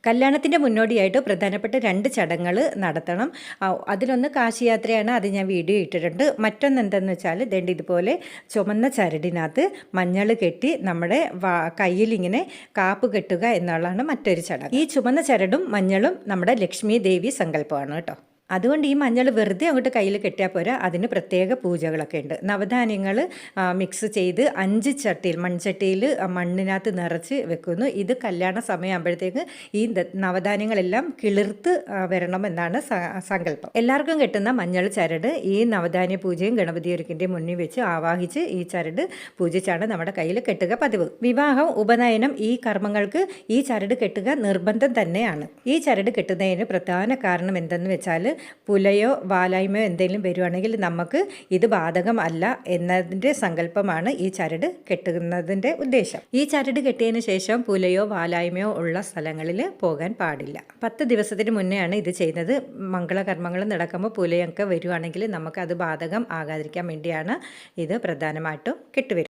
കല്യാണത്തിൻ്റെ മുന്നോടിയായിട്ട് പ്രധാനപ്പെട്ട 2 ചടങ്ങുകൾ നടത്തണം. അതിലൊന്ന് കാശിയാത്രയാണ്, അത് ഞാൻ വീഡിയോ ഇട്ടിട്ടുണ്ട്. മറ്റൊന്ന് എന്തെന്ന് വെച്ചാൽ ഇതുപോലെ ചുമന്ന ചരടിനകത്ത് മഞ്ഞൾ കെട്ടി നമ്മുടെ കയ്യിൽ ഇങ്ങനെ കാപ്പ് കെട്ടുക എന്നുള്ളതാണ് മറ്റൊരു ചടങ്ങ്. ഈ ചുമന്ന ചരടും മഞ്ഞളും നമ്മുടെ ലക്ഷ്മി ദേവി സങ്കല്പമാണ് കേട്ടോ. അതുകൊണ്ട് ഈ മഞ്ഞൾ വെറുതെ അങ്ങോട്ട് കയ്യിൽ കെട്ടിയാൽ പോരാ, അതിന് പ്രത്യേക പൂജകളൊക്കെ ഉണ്ട്. നവധാന്യങ്ങൾ മിക്സ് ചെയ്ത് 5 ചട്ടിയിൽ മൺചട്ടിയിൽ മണ്ണിനകത്ത് നിറച്ച് വെക്കുന്നു. ഇത് കല്യാണ സമയമാകുമ്പോഴത്തേക്ക് ഈ നവധാന്യങ്ങളെല്ലാം കിളിർത്ത് വരണമെന്നാണ് സങ്കല്പം. എല്ലാവർക്കും കെട്ടുന്ന മഞ്ഞൾ ചരട് ഈ നവധാന്യ പൂജയും ഗണപതി ഒരുക്കിൻ്റെ മുന്നിൽ വെച്ച് ആവാഹിച്ച് ഈ ചരട് പൂജിച്ചാണ് നമ്മുടെ കയ്യിൽ കെട്ടുക പതിവ്. വിവാഹം, ഉപനയനം ഈ കർമ്മങ്ങൾക്ക് ഈ ചരട് കെട്ടുക നിർബന്ധം തന്നെയാണ്. ഈ ചരട് കെട്ടുന്നതിന് പ്രധാന കാരണം എന്തെന്ന് വെച്ചാൽ പുലയോ വാലായ്മയോ എന്തെങ്കിലും വരുവാണെങ്കിൽ നമുക്ക് ഇത് ബാധകം അല്ല എന്നതിൻ്റെ സങ്കല്പമാണ് ഈ ചരട് കെട്ടുന്നതിൻ്റെ ഉദ്ദേശം. ഈ ചരട് കെട്ടിയതിന് ശേഷം പുലയോ വാലായ്മയോ ഉള്ള സ്ഥലങ്ങളിൽ പോകാൻ പാടില്ല. 10 ദിവസത്തിന് മുന്നെയാണ് ഇത് ചെയ്യുന്നത്. മംഗളകർമ്മങ്ങൾ നടക്കുമ്പോൾ പുലയൊക്കെ വരുവാണെങ്കിൽ നമുക്കത് ബാധകം ആകാതിരിക്കാൻ വേണ്ടിയാണ് ഇത് പ്രധാനമായിട്ടും കെട്ടുവരുന്നത്.